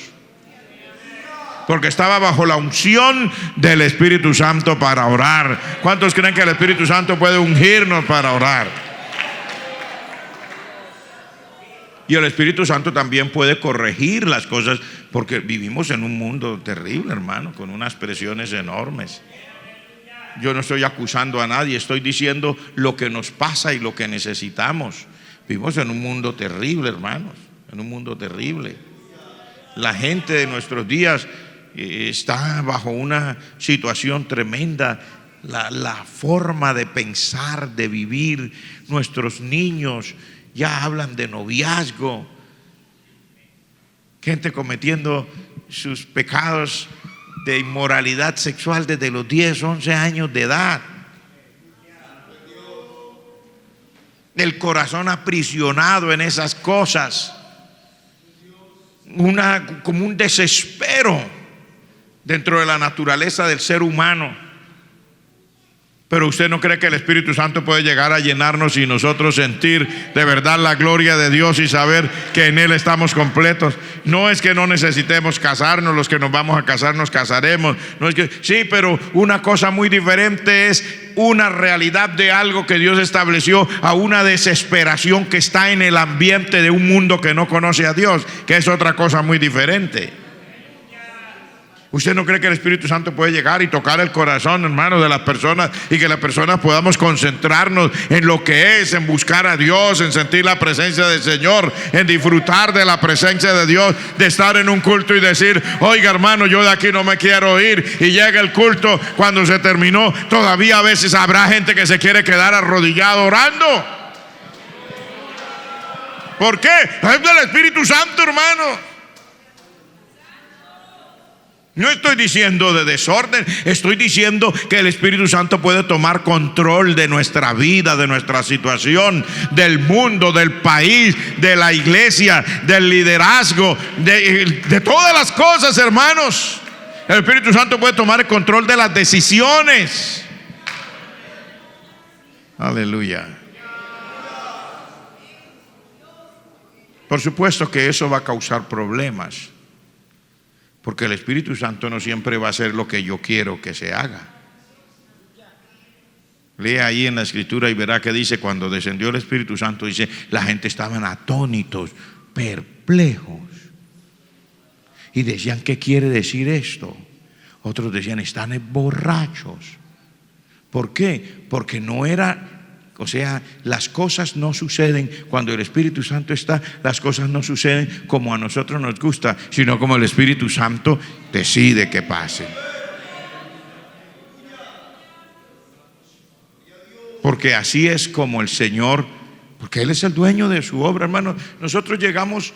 porque estaba bajo la unción del Espíritu Santo para orar. ¿Cuántos creen que el Espíritu Santo puede ungirnos para orar? Y el Espíritu Santo también puede corregir las cosas, porque vivimos en un mundo terrible, hermano, con unas presiones enormes. Yo no estoy acusando a nadie, estoy diciendo lo que nos pasa y lo que necesitamos. Vivimos en un mundo terrible, hermanos, en un mundo terrible. La gente de nuestros días está bajo una situación tremenda. La forma de pensar, de vivir, nuestros niños ya hablan de noviazgo, gente cometiendo sus pecados de inmoralidad sexual desde los 10, 11 años de edad. El corazón aprisionado en esas cosas, como un desespero dentro de la naturaleza del ser humano. Pero usted no cree que el Espíritu Santo puede llegar a llenarnos y nosotros sentir de verdad la gloria de Dios y saber que en Él estamos completos. No es que no necesitemos casarnos, los que nos vamos a casar nos casaremos. No es que, sí, pero una cosa muy diferente es una realidad de algo que Dios estableció a una desesperación que está en el ambiente de un mundo que no conoce a Dios, que es otra cosa muy diferente. ¿Usted no cree que el Espíritu Santo puede llegar y tocar el corazón, hermano, de las personas, y que las personas podamos concentrarnos en lo que es, en buscar a Dios, en sentir la presencia del Señor, en disfrutar de la presencia de Dios, de estar en un culto y decir, oiga hermano, yo de aquí no me quiero ir, y llega el culto, cuando se terminó, todavía a veces habrá gente que se quiere quedar arrodillado orando? ¿Por qué? Es del Espíritu Santo, hermano. No estoy diciendo de desorden, estoy diciendo que el Espíritu Santo puede tomar control de nuestra vida, de nuestra situación, del mundo, del país, de la iglesia, del liderazgo, de todas las cosas, hermanos. El Espíritu Santo puede tomar el control de las decisiones. Aleluya. Por supuesto que eso va a causar problemas, porque el Espíritu Santo no siempre va a hacer lo que yo quiero que se haga. Lea ahí en la Escritura y verá que dice, cuando descendió el Espíritu Santo, dice, la gente estaban atónitos, perplejos, y decían, ¿qué quiere decir esto? Otros decían, están borrachos. ¿Por qué? Porque no era, o sea, las cosas no suceden cuando el Espíritu Santo está, las cosas no suceden como a nosotros nos gusta, sino como el Espíritu Santo decide que pase. Porque así es como el Señor, porque Él es el dueño de su obra, hermano. Nosotros llegamos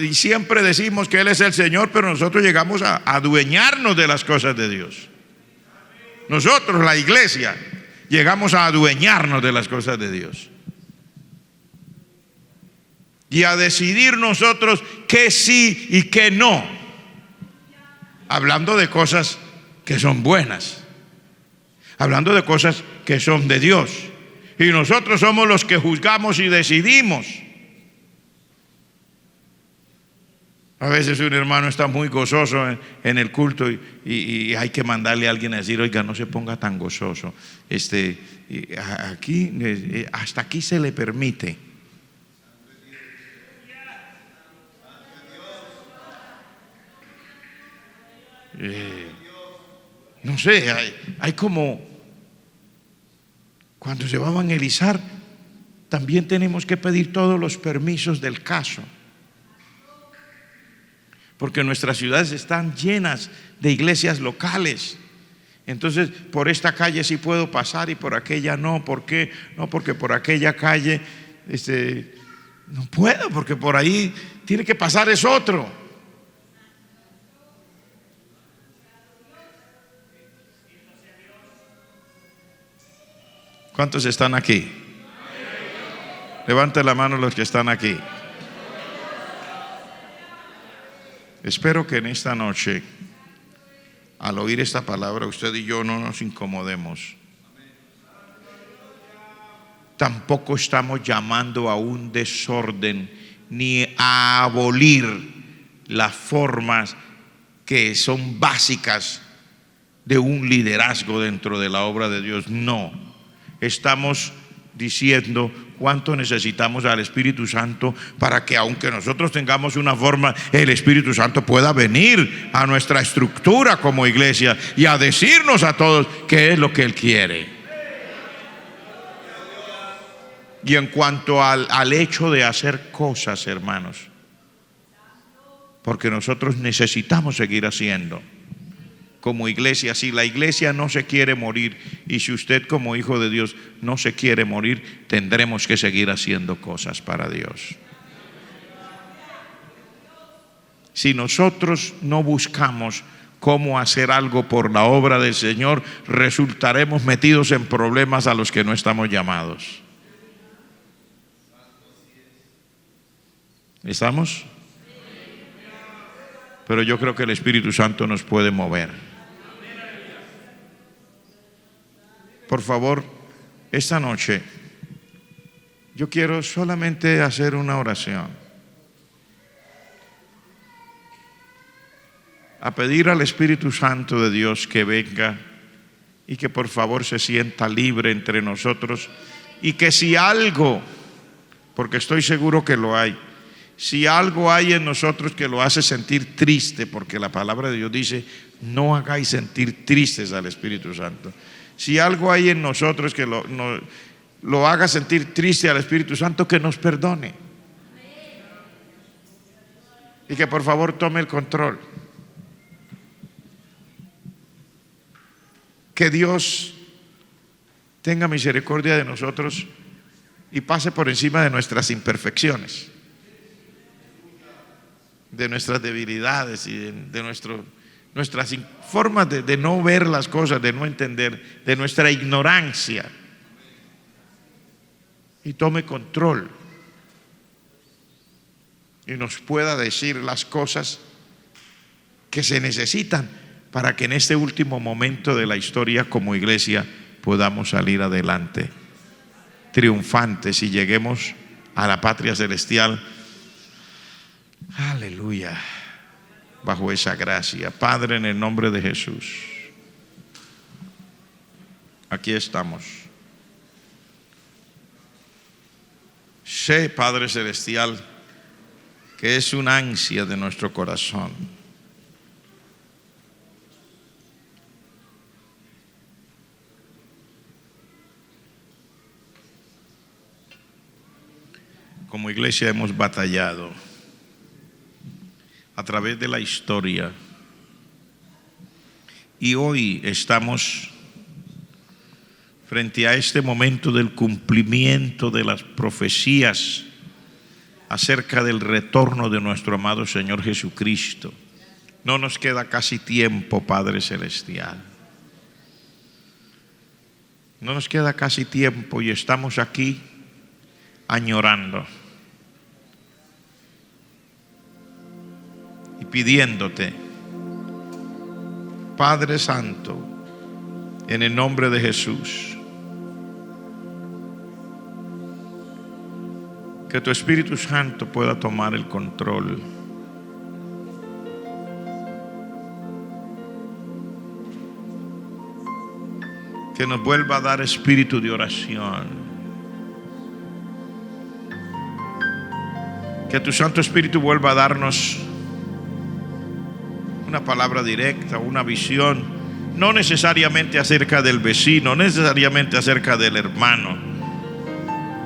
y siempre decimos que Él es el Señor, pero nosotros llegamos a adueñarnos de las cosas de Dios. Nosotros, la iglesia, llegamos a adueñarnos de las cosas de Dios. y a decidir nosotros qué sí y qué no, hablando de cosas que son buenas, hablando de cosas que son de Dios, y nosotros somos los que juzgamos y decidimos. A veces un hermano está muy gozoso en el culto y hay que mandarle a alguien a decir: oiga, no se ponga tan gozoso. Aquí, hasta aquí se le permite. No sé, hay como cuando se va a evangelizar, también tenemos que pedir todos los permisos del caso, porque nuestras ciudades están llenas de iglesias locales. Entonces, por esta calle sí puedo pasar y por aquella no. ¿Por qué? No, porque por aquella calle no puedo, porque por ahí tiene que pasar es otro. ¿Cuántos están aquí? Levanten la mano los que están aquí. Espero que en esta noche, al oír esta palabra, usted y yo no nos incomodemos. Tampoco estamos llamando a un desorden ni a abolir las formas que son básicas de un liderazgo dentro de la obra de Dios. No, estamos diciendo cuánto necesitamos al Espíritu Santo para que, aunque nosotros tengamos una forma, el Espíritu Santo pueda venir a nuestra estructura como iglesia y a decirnos a todos qué es lo que Él quiere. Y en cuanto al hecho de hacer cosas, hermanos, porque nosotros necesitamos seguir haciendo como iglesia. Si la iglesia no se quiere morir, y si usted como hijo de Dios no se quiere morir, tendremos que seguir haciendo cosas para Dios. Si nosotros no buscamos cómo hacer algo por la obra del Señor, resultaremos metidos en problemas a los que no estamos llamados. ¿Estamos? Pero yo creo que el Espíritu Santo nos puede mover. Por favor, esta noche yo quiero solamente hacer una oración, a pedir al Espíritu Santo de Dios que venga y que por favor se sienta libre entre nosotros, y que si algo, porque estoy seguro que lo hay, si algo hay en nosotros que lo hace sentir triste, porque la palabra de Dios dice: no hagáis sentir tristes al Espíritu Santo. Si algo hay en nosotros que lo haga sentir triste al Espíritu Santo, que nos perdone y que por favor tome el control. Que Dios tenga misericordia de nosotros y pase por encima de nuestras imperfecciones, de nuestras debilidades y de nuestras formas de no ver las cosas, de no entender, de nuestra ignorancia, y tome control y nos pueda decir las cosas que se necesitan para que en este último momento de la historia como iglesia podamos salir adelante triunfantes y lleguemos a la patria celestial. Aleluya, bajo esa gracia. Padre, en el nombre de Jesús, aquí estamos. Sé, Padre celestial, que es una ansia de nuestro corazón como iglesia. Hemos batallado a través de la historia y hoy estamos frente a este momento del cumplimiento de las profecías acerca del retorno de nuestro amado Señor Jesucristo. No nos queda casi tiempo, Padre celestial. No nos queda casi tiempo y estamos aquí añorando pidiéndote, Padre Santo, en el nombre de Jesús, que tu Espíritu Santo pueda tomar el control. Que nos vuelva a dar espíritu de oración. Que tu Santo Espíritu vuelva a darnos una palabra directa, una visión, no necesariamente acerca del vecino, no necesariamente acerca del hermano,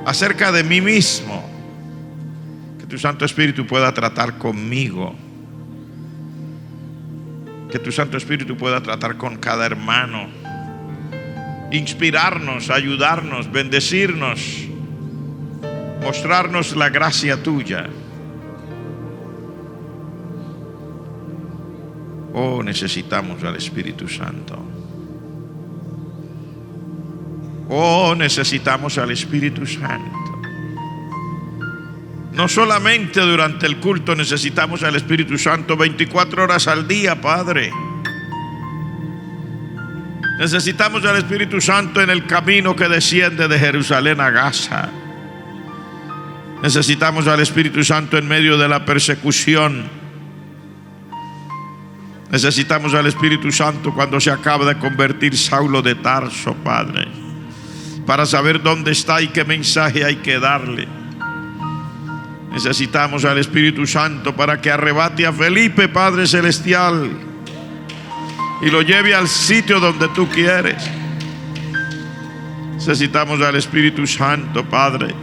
acerca de mí mismo. Que tu Santo Espíritu pueda tratar conmigo. Que tu Santo Espíritu pueda tratar con cada hermano. Inspirarnos, ayudarnos, bendecirnos, mostrarnos la gracia tuya. Oh, necesitamos al Espíritu Santo. Oh, necesitamos al Espíritu Santo. No solamente durante el culto necesitamos al Espíritu Santo 24 horas al día, Padre. Necesitamos al Espíritu Santo en el camino que desciende de Jerusalén a Gaza. Necesitamos al Espíritu Santo en medio de la persecución. Necesitamos al Espíritu Santo cuando se acaba de convertir Saulo de Tarso, Padre, para saber dónde está y qué mensaje hay que darle. Necesitamos al Espíritu Santo para que arrebate a Felipe, Padre Celestial, y lo lleve al sitio donde tú quieres. Necesitamos al Espíritu Santo, Padre,